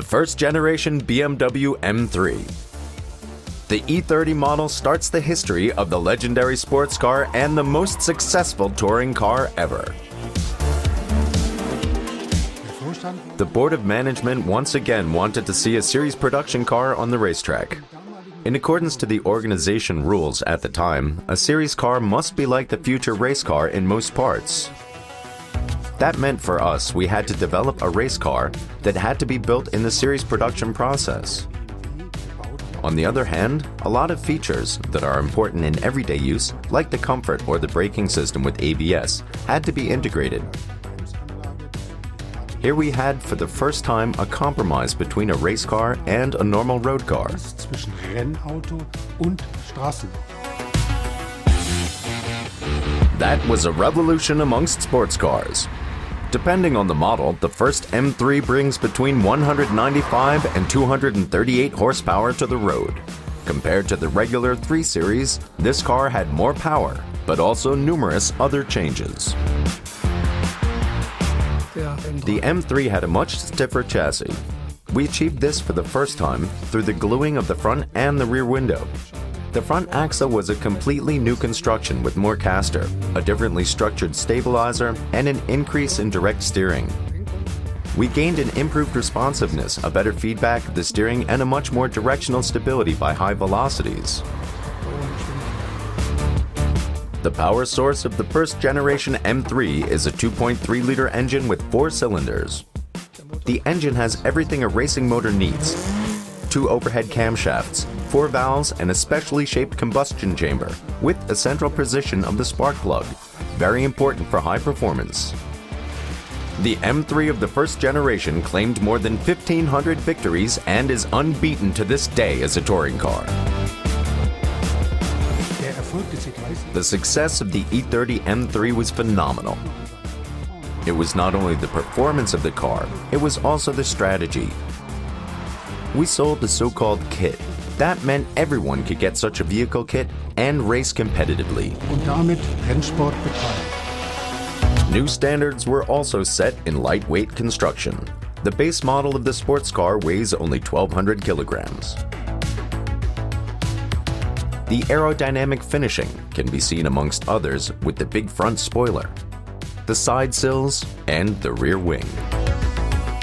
first generation BMW M3. The E30 model starts the history of the legendary sports car and the most successful touring car ever. The board of management once again wanted to see a series production car on the racetrack. In accordance to the organization rules at the time, a series car must be like the future race car in most parts. That meant for us we had to develop a race car that had to be built in the series production process. On the other hand, a lot of features that are important in everyday use, like the comfort or the braking system with ABS, had to be integrated. Here we had, for the first time, a compromise between a race car and a normal road car. That was a revolution amongst sports cars. Depending on the model, the first M3 brings between 195 and 238 horsepower to the road. Compared to the regular 3 Series, this car had more power, but also numerous other changes. The M3 had a much stiffer chassis. We achieved this for the first time through the gluing of the front and the rear window. The front axle was a completely new construction with more caster, a differently structured stabilizer, and an increase in direct steering. We gained an improved responsiveness, a better feedback of the steering, and a much more directional stability by high velocities. The power source of the first generation M3 is a 2.3-liter engine with 4 cylinders. The engine has everything a racing motor needs: 2 overhead camshafts, 4 valves, and a specially shaped combustion chamber with a central position of the spark plug, very important for high performance. The M3 of the first generation claimed more than 1,500 victories and is unbeaten to this day as a touring car. The success of the E30 M3 was phenomenal. It was not only the performance of the car, it was also the strategy. We sold the so-called kit. That meant everyone could get such a vehicle kit and race competitively. New standards were also set in lightweight construction. The base model of the sports car weighs only 1,200 kilograms. The aerodynamic finishing can be seen amongst others with the big front spoiler, the side sills, and the rear wing.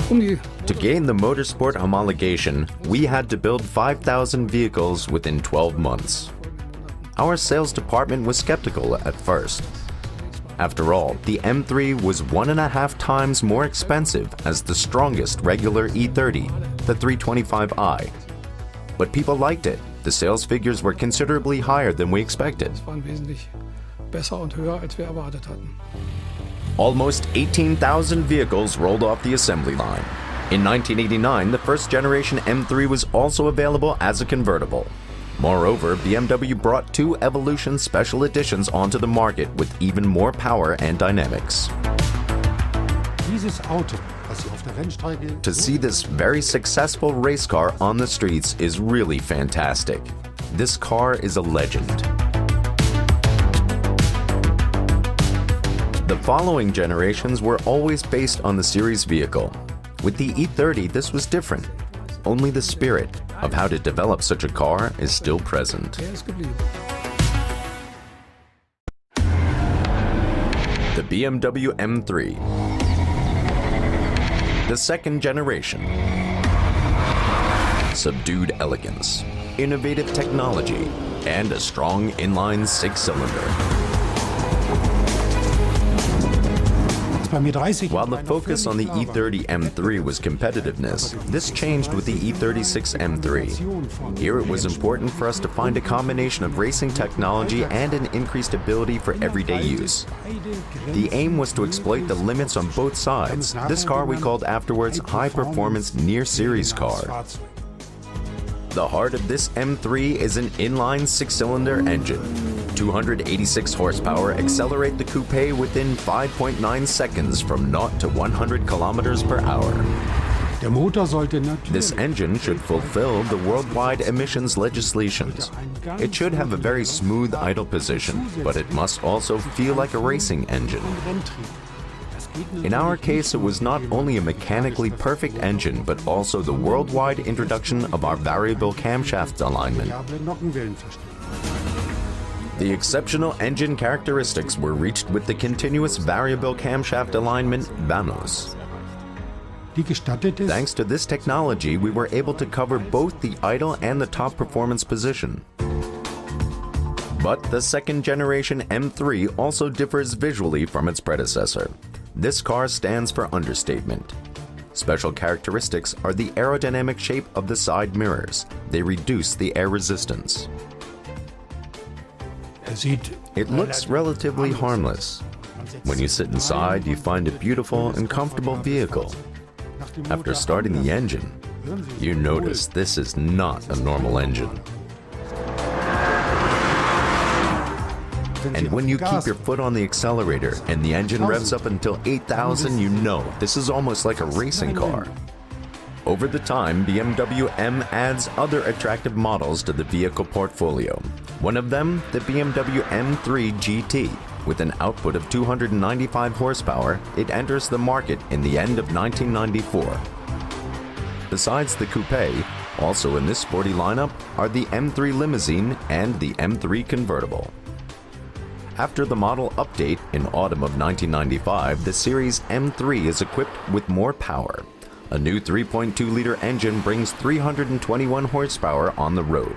To gain the motorsport homologation, we had to build 5,000 vehicles within 12 months. Our sales department was skeptical at first. After all, the M3 was 1.5 times more expensive as the strongest regular E30, the 325i. But people liked it. The sales figures were considerably higher than we expected. Almost 18,000 vehicles rolled off the assembly line. In 1989, the first generation M3 was also available as a convertible. Moreover, BMW brought 2 Evolution Special Editions onto the market with even more power and dynamics. To see this very successful race car on the streets is really fantastic. This car is a legend. The following generations were always based on the series vehicle. With the E30, this was different. Only the spirit of how to develop such a car is still present. The BMW M3. The second generation. Subdued elegance, innovative technology, and a strong inline 6-cylinder. While the focus on the E30 M3 was competitiveness, this changed with the E36 M3. Here it was important for us to find a combination of racing technology and an increased ability for everyday use. The aim was to exploit the limits on both sides. This car we called afterwards high-performance near-series car. The heart of this M3 is an inline 6-cylinder engine. 286 horsepower accelerate the coupe within 5.9 seconds from 0 to 100 kilometers per hour. This engine should fulfill the worldwide emissions legislations. It should have a very smooth idle position, but it must also feel like a racing engine. In our case, it was not only a mechanically perfect engine, but also the worldwide introduction of our variable camshaft alignment. The exceptional engine characteristics were reached with the continuous variable camshaft alignment VANOS. Thanks to this technology, we were able to cover both the idle and the top performance position. But the second generation M3 also differs visually from its predecessor. This car stands for understatement. Special characteristics are the aerodynamic shape of the side mirrors. They reduce the air resistance. It looks relatively harmless. When you sit inside, you find a beautiful and comfortable vehicle. After starting the engine, you notice this is not a normal engine. And when you keep your foot on the accelerator and the engine revs up until 8,000, you know this is almost like a racing car. Over the time, BMW M adds other attractive models to the vehicle portfolio. One of them, the BMW M3 GT. With an output of 295 horsepower, it enters the market in the end of 1994. Besides the coupe, also in this sporty lineup are the M3 Limousine and the M3 Convertible. After the model update in autumn of 1995, the Series M3 is equipped with more power. A new 3.2-liter engine brings 321 horsepower on the road.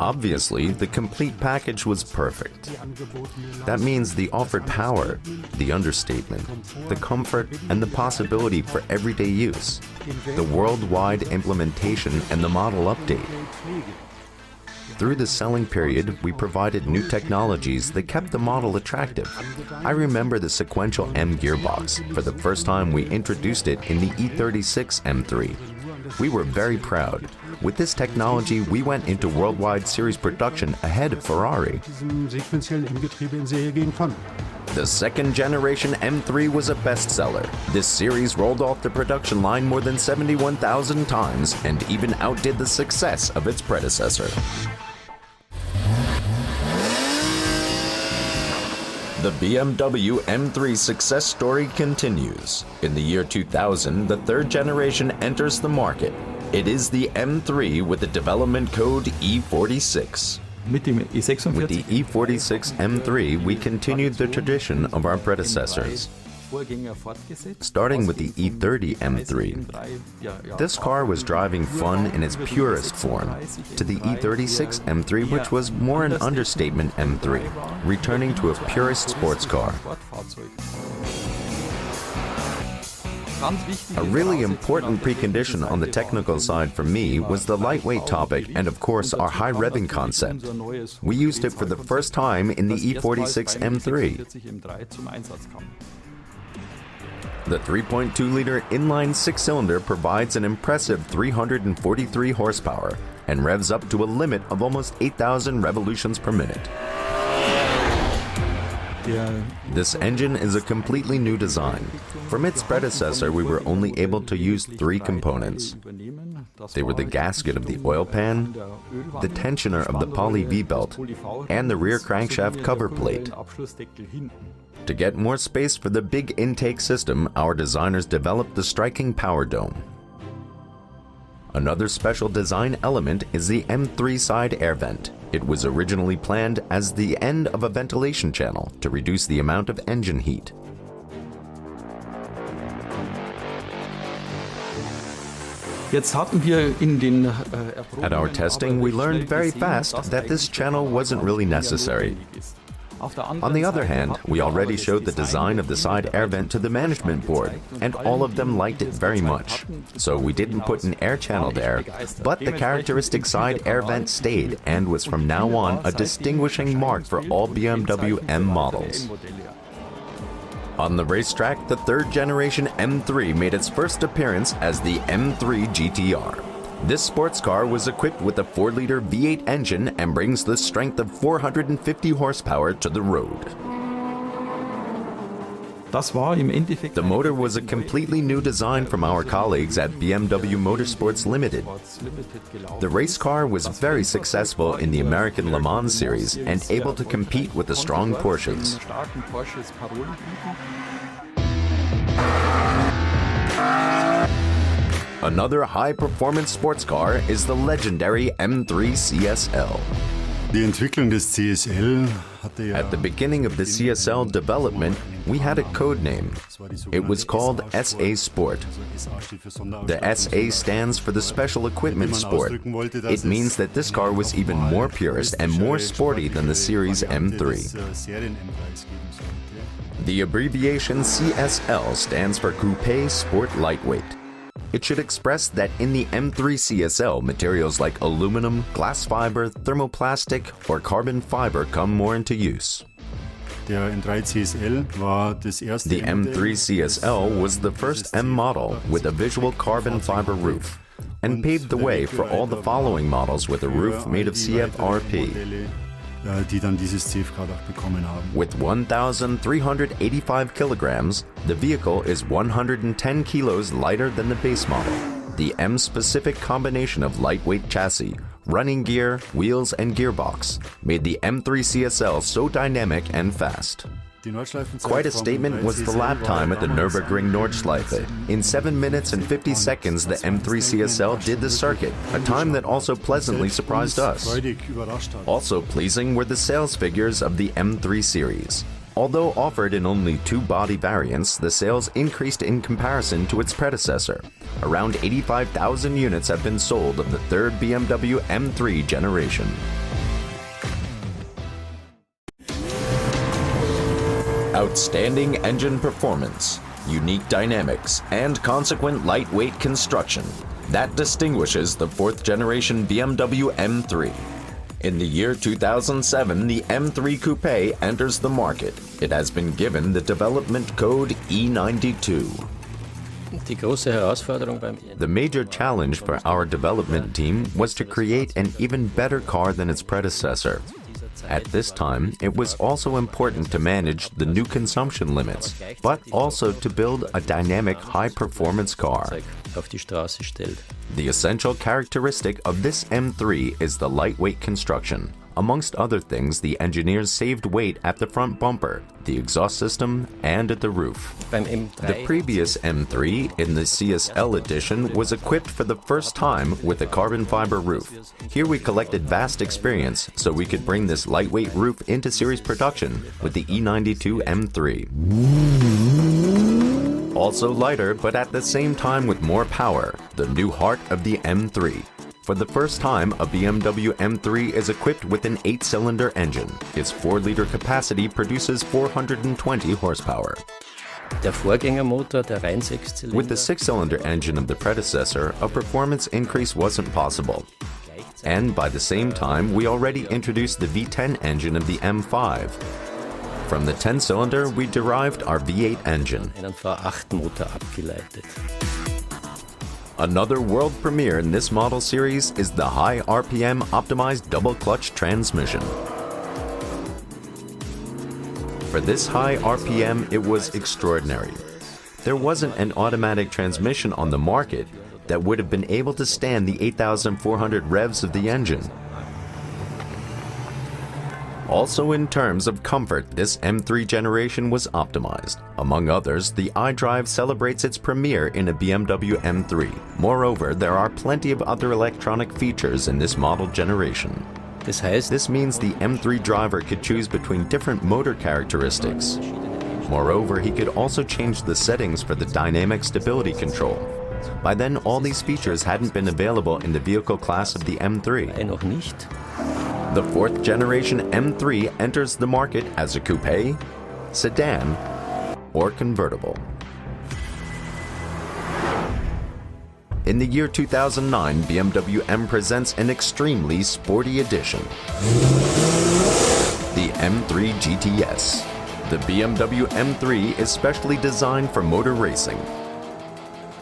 Obviously, the complete package was perfect. That means the offered power, the understatement, the comfort, and the possibility for everyday use, the worldwide implementation, and the model update. Through the selling period, we provided new technologies that kept the model attractive. I remember the sequential M gearbox. For the first time, we introduced it in the E36 M3. We were very proud. With this technology, we went into worldwide series production ahead of Ferrari. The second generation M3 was a bestseller. This series rolled off the production line more than 71,000 times and even outdid the success of its predecessor. The BMW M3 success story continues. In the year 2000, the third generation enters the market. It is the M3 with the development code E46. With the E46 M3, we continued the tradition of our predecessors. Starting with the E30 M3. This car was driving fun in its purest form, to the E36 M3, which was more an understatement M3, returning to a purist sports car. A really important precondition on the technical side for me was the lightweight topic and of course our high revving concept. We used it for the first time in the E46 M3. The 3.2-liter inline six-cylinder provides an impressive 343 horsepower and revs up to a limit of almost 8,000 revolutions per minute. This engine is a completely new design. From its predecessor, we were only able to use three components. They were the gasket of the oil pan, the tensioner of the poly V-belt, and the rear crankshaft cover plate. To get more space for the big intake system, our designers developed the striking power dome. Another special design element is the M3 side air vent. It was originally planned as the end of a ventilation channel to reduce the amount of engine heat. At our testing, we learned very fast that this channel wasn't really necessary. On the other hand, we already showed the design of the side air vent to the management board, and all of them liked it very much. So we didn't put an air channel there, but the characteristic side air vent stayed and was from now on a distinguishing mark for all BMW M models. On the racetrack, the third generation M3 made its first appearance as the M3 GTR. This sports car was equipped with a 4-liter V8 engine and brings the strength of 450 horsepower to the road. The motor was a completely new design from our colleagues at BMW Motorsports Limited. The race car was very successful in the American Le Mans series and able to compete with the strong Porsches. Another high-performance sports car is the legendary M3 CSL. At the beginning of the CSL development, we had a code name. It was called SA Sport. The SA stands for the Special Equipment Sport. It means that this car was even more purist and more sporty than the series M3. The abbreviation CSL stands for Coupe Sport Lightweight. It should express that in the M3 CSL, materials like aluminum, glass fiber, thermoplastic, or carbon fiber come more into use. The M3 CSL was the first M model with a visual carbon fiber roof and paved the way for all the following models with a roof made of CFRP. With 1,385 kilograms, the vehicle is 110 kilos lighter than the base model. The M-specific combination of lightweight chassis, running gear, wheels, and gearbox made the M3 CSL so dynamic and fast. Quite a statement was the lap time at the Nürburgring Nordschleife. In 7 minutes and 50 seconds, the M3 CSL did the circuit, a time that also pleasantly surprised us. Also pleasing were the sales figures of the M3 series. Although offered in only 2 body variants, the sales increased in comparison to its predecessor. Around 85,000 units have been sold of the third BMW M3 generation. Outstanding engine performance, unique dynamics, and consequent lightweight construction. That distinguishes the 4th generation BMW M3. In the year 2007, the M3 Coupe enters the market. It has been given the development code E92. The major challenge for our development team was to create an even better car than its predecessor. At this time, it was also important to manage the new consumption limits, but also to build a dynamic, high-performance car. The essential characteristic of this M3 is the lightweight construction. Amongst other things, the engineers saved weight at the front bumper, the exhaust system, and at the roof. The previous M3 in the CSL edition was equipped for the first time with a carbon fiber roof. Here we collected vast experience so we could bring this lightweight roof into series production with the E92 M3. Also lighter, but at the same time with more power, the new heart of the M3. For the first time, a BMW M3 is equipped with an 8-cylinder engine. Its 4-liter capacity produces 420 horsepower. With the 6-cylinder engine of the predecessor, a performance increase wasn't possible. And by the same time, we already introduced the V10 engine of the M5. From the 10-cylinder, we derived our V8 engine. Another world premiere in this model series is the high RPM optimized double-clutch transmission. For this high RPM, it was extraordinary. There wasn't an automatic transmission on the market that would have been able to stand the 8,400 revs of the engine. Also in terms of comfort, this M3 generation was optimized. Among others, the iDrive celebrates its premiere in a BMW M3. Moreover, there are plenty of other electronic features in this model generation. This means the M3 driver could choose between different motor characteristics. Moreover, he could also change the settings for the dynamic stability control. By then, all these features hadn't been available in the vehicle class of the M3. The 4th generation M3 enters the market as a coupe, sedan, or convertible. In the year 2009, BMW M presents an extremely sporty edition, the M3 GTS. The BMW M3 is specially designed for motor racing.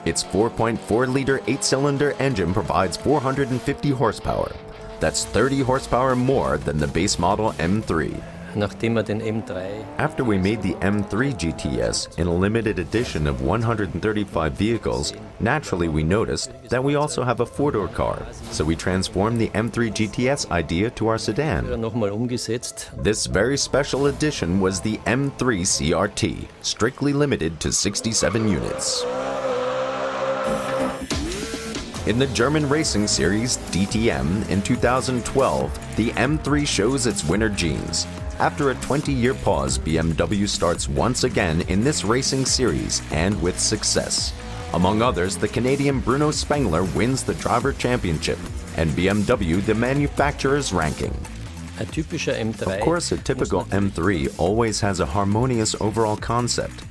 Its 4.4-liter 8-cylinder engine provides 450 horsepower. That's 30 horsepower more than the base model M3. After we made the M3 GTS in a limited edition of 135 vehicles, naturally we noticed that we also have a four-door car, so we transformed the M3 GTS idea to our sedan. This very special edition was the M3 CRT, strictly limited to 67 units. In the German racing series DTM in 2012, the M3 shows its winter genes. After a 20-year pause, BMW starts once again in this racing series and with success. Among others, the Canadian Bruno Spengler wins the driver championship and BMW the manufacturer's ranking. Of course, a typical M3 always has a harmonious overall concept.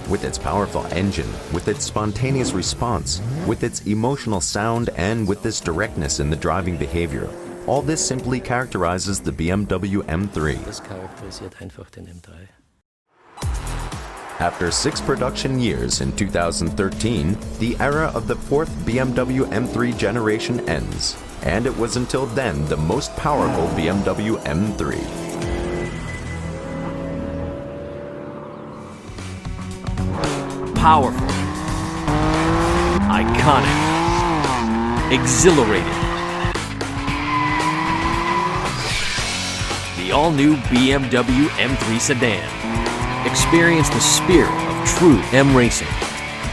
With its powerful engine, with its spontaneous response, with its emotional sound, and with this directness in the driving behavior. All this simply characterizes the BMW M3. After 6 production years in 2013, the era of the 4th BMW M3 generation ends, and it was until then the most powerful BMW M3. Powerful, iconic, exhilarated. The all-new BMW M3 sedan. Experience the spirit of true M racing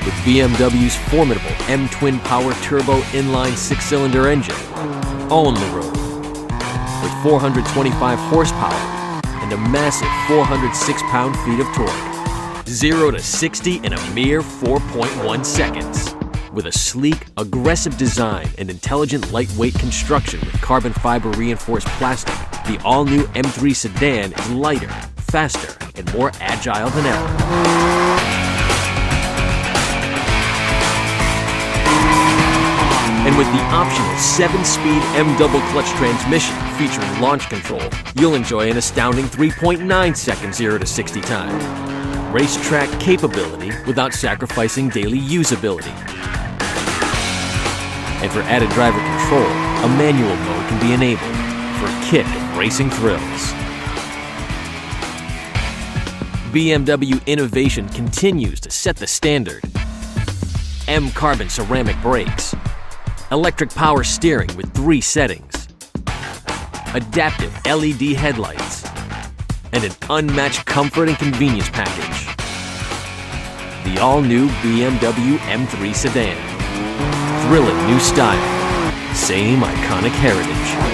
with BMW's formidable M-twin power turbo inline 6-cylinder engine. Own the road with 425 horsepower and a massive 406 pound-feet of torque. 0 to 60 in a mere 4.1 seconds. With a sleek, aggressive design and intelligent lightweight construction with carbon fiber reinforced plastic, the all-new M3 sedan is lighter, faster, and more agile than ever. And with the optional 7-speed M-double clutch transmission featuring launch control, you'll enjoy an astounding 3.9 second 0 to 60 time. Racetrack capability without sacrificing daily usability. And for added driver control, a manual mode can be enabled for a kick of racing thrills. BMW innovation continues to set the standard. M-carbon ceramic brakes, electric power steering with 3 settings, adaptive LED headlights, and an unmatched comfort and convenience package. The all-new BMW M3 sedan. Thrilling new style, same iconic heritage.